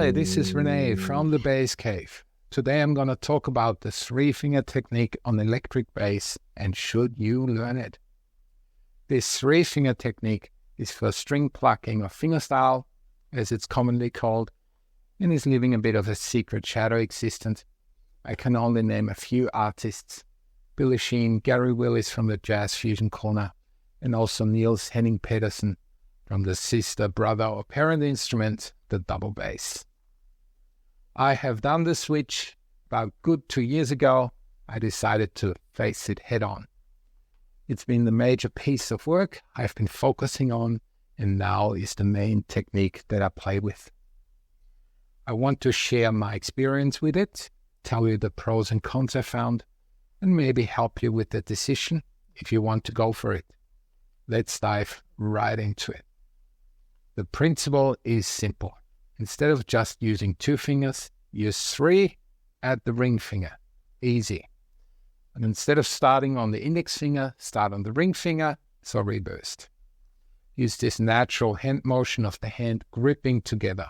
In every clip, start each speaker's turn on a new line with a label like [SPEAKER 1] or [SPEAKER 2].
[SPEAKER 1] Hi, this is Rene from the Bass Cave. Today I'm going to talk about the three-finger technique on electric bass and should you learn it. This three-finger technique is for string plucking or fingerstyle, as it's commonly called, and is living a bit of a secret shadow existence. I can only name a few artists: Billy Sheehan, Gary Willis from the Jazz Fusion Corner, and also Niels Henning Pedersen from the sister, brother or parent instrument, the double bass. I have done the switch about good 2 years ago. I decided to face it head on. It's been the major piece of work I've been focusing on, and now is the main technique that I play with. I want to share my experience with it, tell you the pros and cons I found, and maybe help you with the decision if you want to go for it. Let's dive right into it. The principle is simple. Instead of just using 2 fingers, use 3 at the ring finger. Easy. And instead of starting on the index finger, start on the ring finger, so reversed. Use this natural hand motion of the hand gripping together.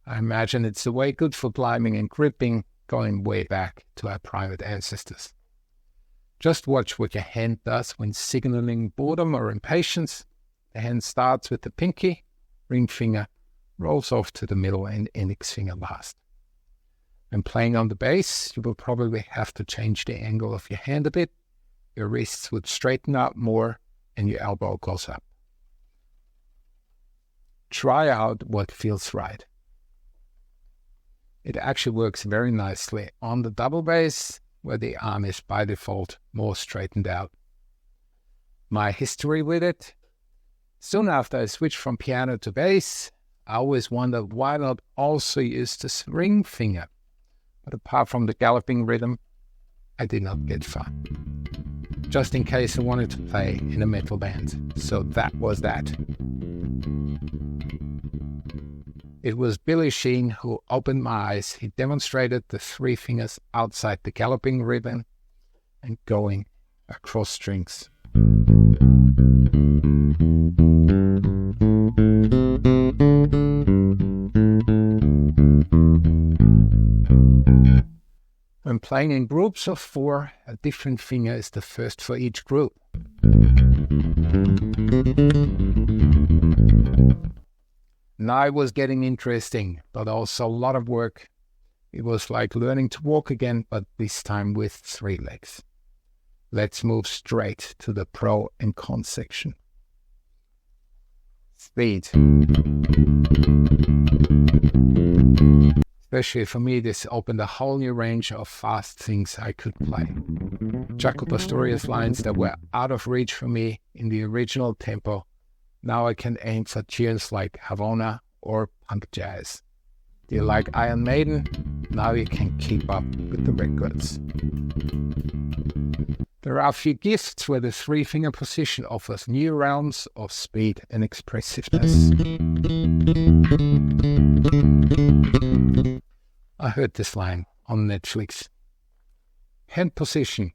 [SPEAKER 1] I imagine it's a way good for climbing and gripping, going way back to our private ancestors. Just watch what your hand does when signaling boredom or impatience. The hand starts with the pinky, ring finger, rolls off to the middle and index finger last. When playing on the bass, you will probably have to change the angle of your hand a bit. Your wrists would straighten out more and your elbow goes up. Try out what feels right. It actually works very nicely on the double bass, where the arm is by default more straightened out. My history with it: soon after I switched from piano to bass, I always wondered why not also use the ring finger. But apart from the galloping rhythm, I did not get far. Just in case I wanted to play in a metal band. So that was that. It was Billy Sheehan who opened my eyes. He demonstrated the 3 fingers outside the galloping rhythm and going across strings. When playing in groups of 4, a different finger is the first for each group. Now it was getting interesting, but also a lot of work. It was like learning to walk again, but this time with 3 legs. Let's move straight to the pro and con section. Speed. Especially for me, this opened a whole new range of fast things I could play. Jaco Pastorius lines that were out of reach for me in the original tempo. Now I can aim for tunes like Havana or punk jazz. Do you like Iron Maiden? Now you can keep up with the records. There are a few gifts where the 3-finger position offers new realms of speed and expressiveness. I heard this line on Netflix. Hand position.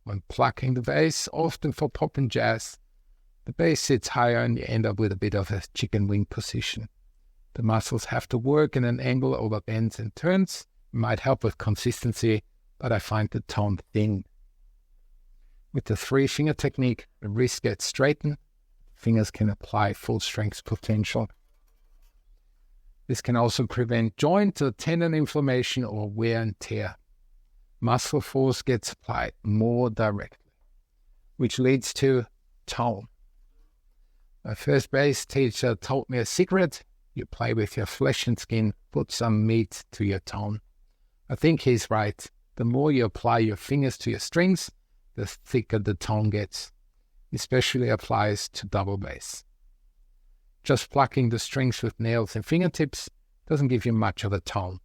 [SPEAKER 1] When plucking the bass, often for pop and jazz, the bass sits higher and you end up with a bit of a chicken wing position. The muscles have to work in an angle over bends and turns. It might help with consistency, but I find the tone thin. With the 3-finger technique, the wrist gets straightened. Fingers can apply full strength potential. This can also prevent joint or tendon inflammation or wear and tear. Muscle force gets applied more directly, which leads to tone. My first bass teacher told me a secret: you play with your flesh and skin, put some meat to your tone. I think he's right. The more you apply your fingers to your strings, the thicker the tone gets. Especially applies to double bass. Just plucking the strings with nails and fingertips doesn't give you much of a tone.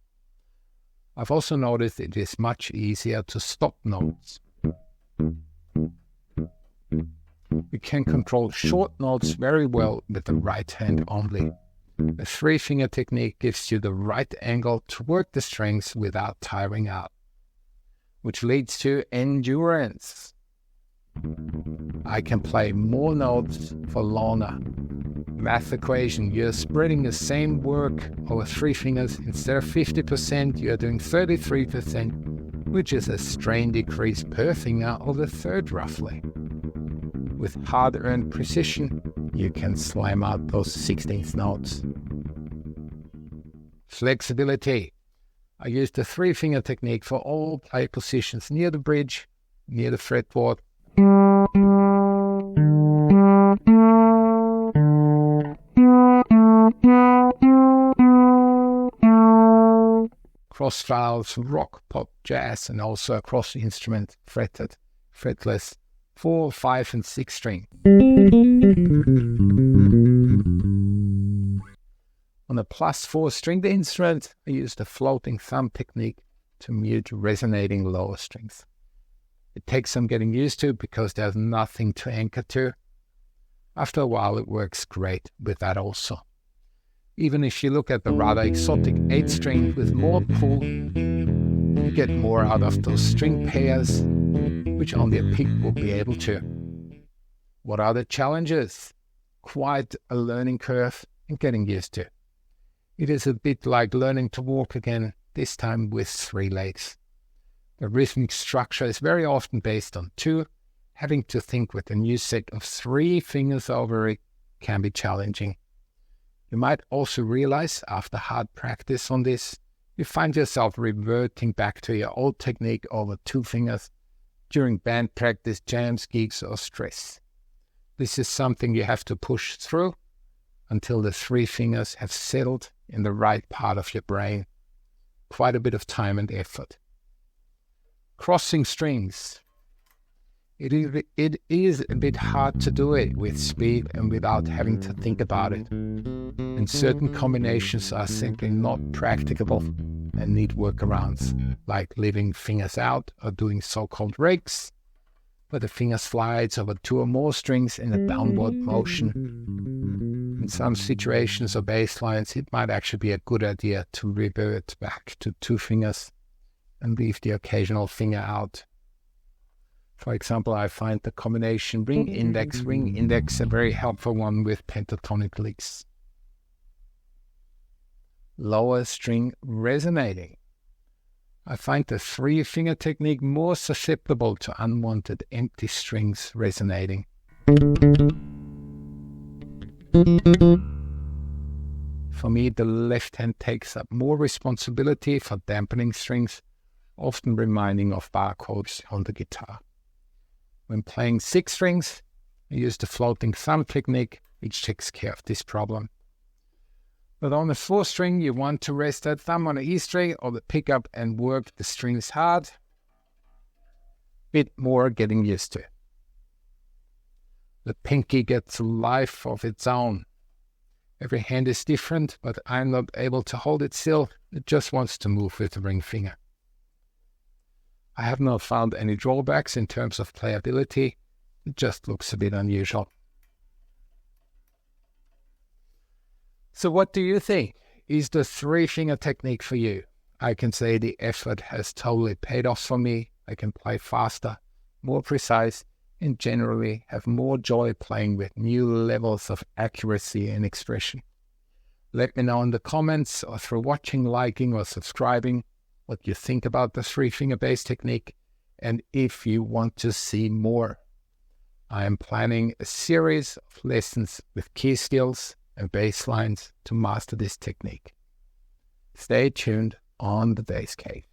[SPEAKER 1] I've also noticed it is much easier to stop notes. You can control short notes very well with the right hand only. The 3-finger technique gives you the right angle to work the strings without tiring out, which leads to endurance. I can play more notes for longer. math equation. You're spreading the same work over 3 fingers. Instead of 50%, you're doing 33%, which is a strain decrease per finger of a third roughly. With hard-earned precision, you can slam out those 16th notes. Flexibility. I use the 3-finger technique for all play positions near the bridge, near the fretboard, cross styles, rock, pop, jazz, and also across the instrument, fretted, fretless, 4, 5, and 6 string. On a +4 stringed instrument, I use the floating thumb technique to mute resonating lower strings. It takes some getting used to because there's nothing to anchor to. After a while, it works great with that also. Even if you look at the rather exotic 8 string with more pull, you get more out of those string pairs, which only a pick will be able to. What are the challenges? Quite a learning curve and getting used to. It is a bit like learning to walk again, this time with 3 legs. The rhythmic structure is very often based on 2. Having to think with a new set of 3 fingers over it can be challenging. You might also realize after hard practice on this, you find yourself reverting back to your old technique over 2 fingers during band practice, jams, gigs, or stress. This is something you have to push through until the 3 fingers have settled in the right part of your brain. Quite a bit of time and effort. Crossing strings. It is a bit hard to do it with speed and without having to think about it. And certain combinations are simply not practicable and need workarounds, like leaving fingers out or doing so-called rakes, where the finger slides over 2 or more strings in a downward motion. In some situations or bass lines, it might actually be a good idea to revert back to 2 fingers and leave the occasional finger out. For example, I find the combination ring, index, a very helpful one with pentatonic licks. Lower string resonating. I find the 3-finger technique more susceptible to unwanted empty strings resonating. For me, the left hand takes up more responsibility for dampening strings, often reminding of bar chords on the guitar. When playing 6 strings, I use the floating thumb technique, which takes care of this problem. But on the 4th string, you want to rest that thumb on the E string or the pickup and work the strings hard. Bit more getting used to. The pinky gets a life of its own. Every hand is different, but I'm not able to hold it still. It just wants to move with the ring finger. I have not found any drawbacks in terms of playability. It just looks a bit unusual. So what do you think? Is the 3-finger technique for you? I can say the effort has totally paid off for me. I can play faster, more precise, and generally have more joy playing with new levels of accuracy and expression. Let me know in the comments or through watching, liking, or subscribing what you think about the 3-finger bass technique and if you want to see more. I am planning a series of lessons with key skills and bass lines to master this technique. Stay tuned on the Bass Cave.